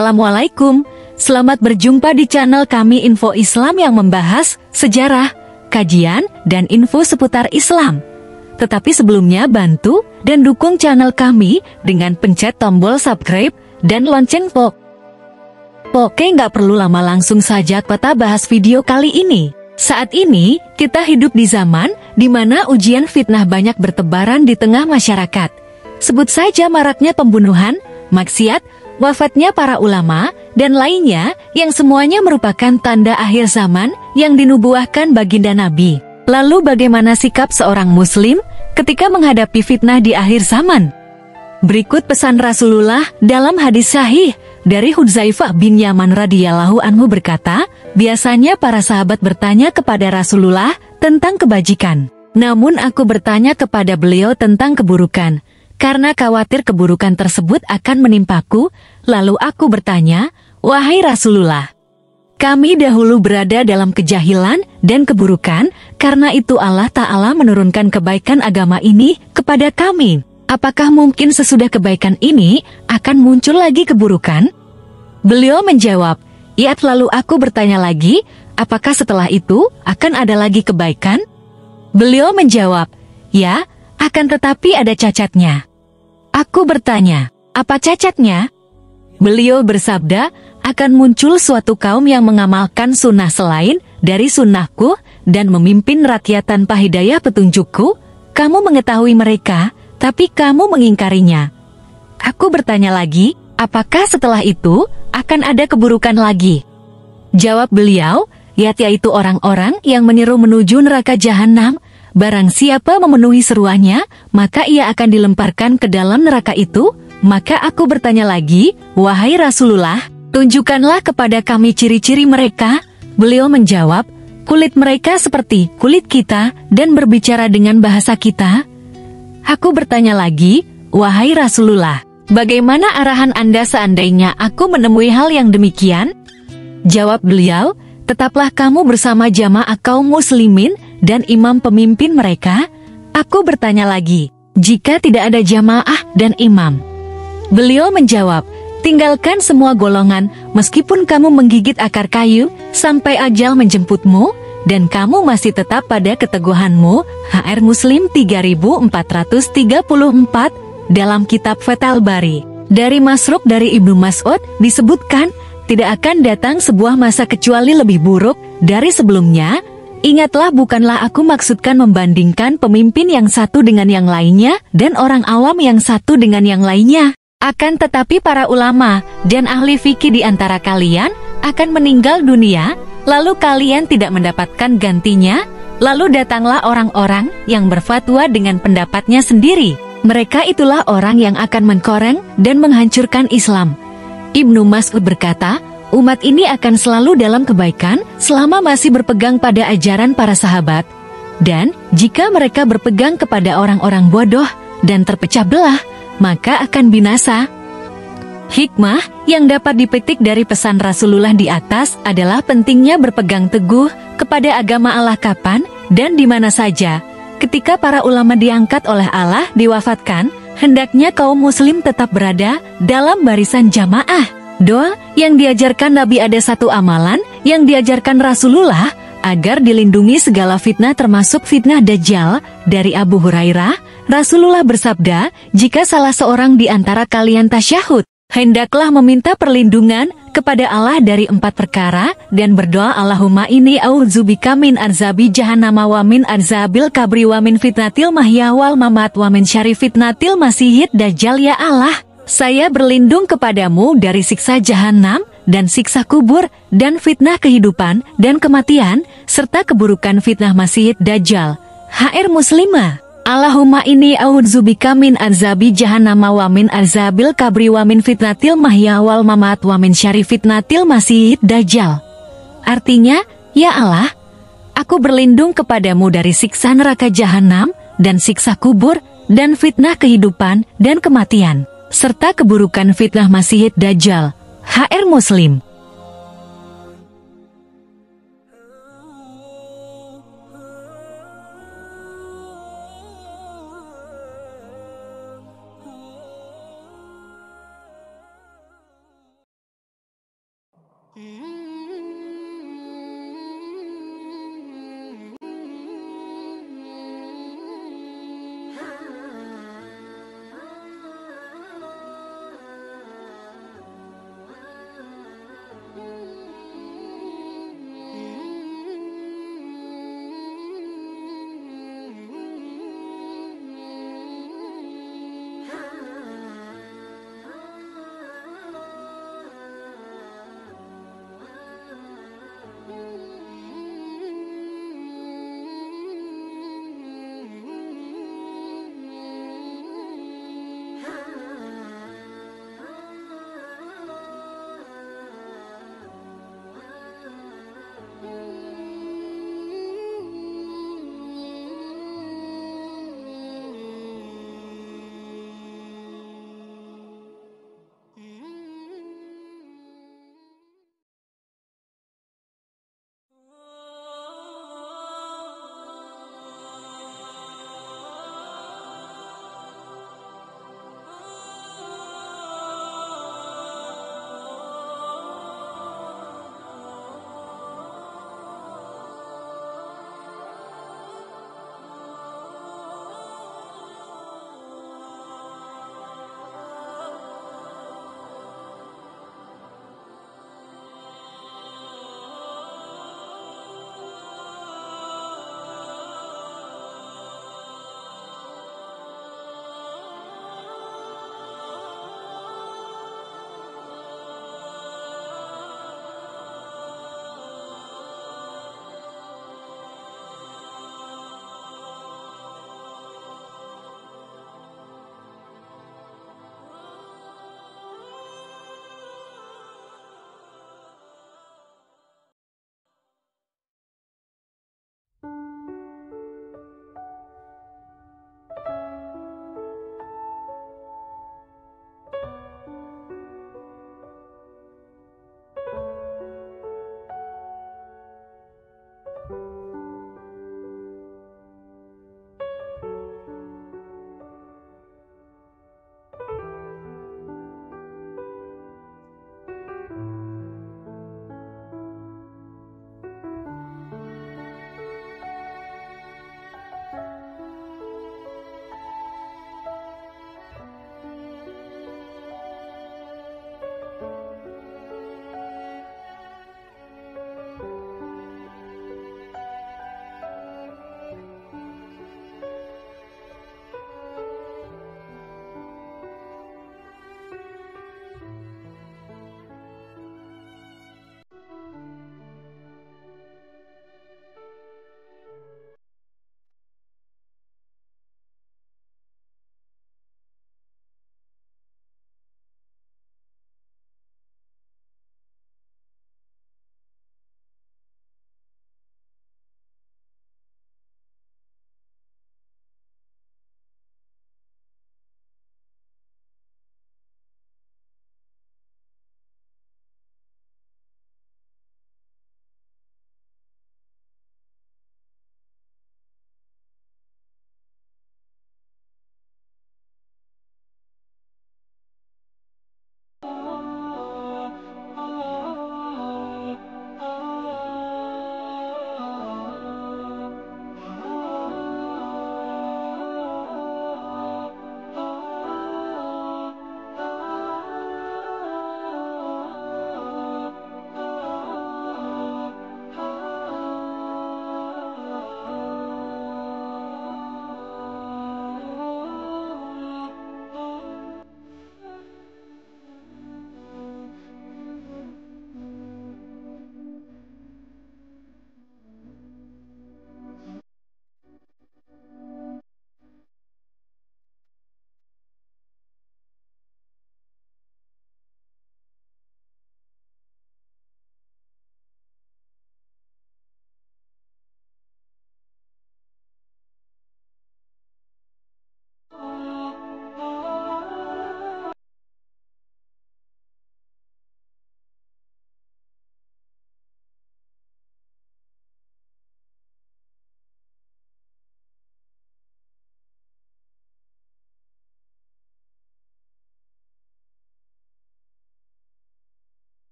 Assalamualaikum, selamat berjumpa di channel kami Info Islam yang membahas sejarah, kajian, dan info seputar Islam. Tetapi sebelumnya bantu dan dukung channel kami dengan pencet tombol subscribe dan lonceng Oke, nggak perlu lama, langsung saja kita bahas video kali ini. Saat ini, kita hidup di zaman di mana ujian fitnah banyak bertebaran di tengah masyarakat. Sebut saja maraknya pembunuhan, maksiat, wafatnya para ulama, dan lainnya yang semuanya merupakan tanda akhir zaman yang dinubuahkan baginda Nabi. Lalu bagaimana sikap seorang muslim ketika menghadapi fitnah di akhir zaman? Berikut pesan Rasulullah dalam hadis sahih dari Hudzaifah bin Yaman radhiyallahu anhu berkata, biasanya para sahabat bertanya kepada Rasulullah tentang kebajikan. Namun aku bertanya kepada beliau tentang keburukan, karena khawatir keburukan tersebut akan menimpaku. Lalu aku bertanya, wahai Rasulullah, kami dahulu berada dalam kejahilan dan keburukan, karena itu Allah Ta'ala menurunkan kebaikan agama ini kepada kami. Apakah mungkin sesudah kebaikan ini akan muncul lagi keburukan? Beliau menjawab, ya. Lalu aku bertanya lagi, apakah setelah itu akan ada lagi kebaikan? Beliau menjawab, ya, akan tetapi ada cacatnya. Aku bertanya, apa cacatnya? Beliau bersabda, akan muncul suatu kaum yang mengamalkan sunnah selain dari sunnahku dan memimpin rakyat tanpa hidayah petunjukku. Kamu mengetahui mereka, tapi kamu mengingkarinya. Aku bertanya lagi, apakah setelah itu akan ada keburukan lagi? Jawab beliau, yaitu orang-orang yang menyeru menuju neraka jahanam. Barang siapa memenuhi seruannya, maka ia akan dilemparkan ke dalam neraka itu. Maka aku bertanya lagi, wahai Rasulullah, tunjukkanlah kepada kami ciri-ciri mereka. Beliau menjawab, kulit mereka seperti kulit kita dan berbicara dengan bahasa kita. Aku bertanya lagi, wahai Rasulullah, bagaimana arahan Anda seandainya aku menemui hal yang demikian? Jawab beliau, tetaplah kamu bersama jamaah kaum muslimin dan imam pemimpin mereka. Aku bertanya lagi, jika tidak ada jamaah dan imam? Beliau menjawab, tinggalkan semua golongan, meskipun kamu menggigit akar kayu, sampai ajal menjemputmu, dan kamu masih tetap pada keteguhanmu. HR Muslim 3434 dalam kitab Fathul Bari. Dari Masruq dari Ibnu Mas'ud disebutkan, tidak akan datang sebuah masa kecuali lebih buruk dari sebelumnya. Ingatlah, bukanlah aku maksudkan membandingkan pemimpin yang satu dengan yang lainnya dan orang awam yang satu dengan yang lainnya. Akan tetapi para ulama dan ahli fikih di antara kalian akan meninggal dunia, lalu kalian tidak mendapatkan gantinya. Lalu datanglah orang-orang yang berfatwa dengan pendapatnya sendiri. Mereka itulah orang yang akan mengkoreng dan menghancurkan Islam. Ibnu Mas'ud berkata, umat ini akan selalu dalam kebaikan selama masih berpegang pada ajaran para sahabat. Dan jika mereka berpegang kepada orang-orang bodoh dan terpecah belah, maka akan binasa. Hikmah yang dapat dipetik dari pesan Rasulullah di atas adalah pentingnya berpegang teguh kepada agama Allah kapan dan di mana saja. Ketika para ulama diangkat oleh Allah diwafatkan, hendaknya kaum muslim tetap berada dalam barisan jamaah. Doa yang diajarkan Nabi, ada satu amalan yang diajarkan Rasulullah agar dilindungi segala fitnah termasuk fitnah Dajjal. Dari Abu Hurairah, Rasulullah bersabda, jika salah seorang di antara kalian tasyahud, hendaklah meminta perlindungan kepada Allah dari 4 perkara dan berdoa, Allahumma inni a'udzubika min azabi jahannam wa min azabil kabri wa min fitnatil mahya wal mamat wa min syarri fitnatil masihid dajjal. Ya Allah, saya berlindung kepadamu dari siksa jahanam dan siksa kubur dan fitnah kehidupan dan kematian serta keburukan fitnah masihid dajjal. HR Muslimah. Allahumma inni a'udzubika min azabi jahannam wa min azabil kabri wa min fitnatil mahya wal mamat wa min syarri fitnatil masihid dajjal. Artinya, ya Allah, aku berlindung kepadamu dari siksa neraka jahanam dan siksa kubur dan fitnah kehidupan dan kematian serta keburukan fitnah masihid dajjal. HR Muslim. Hmm.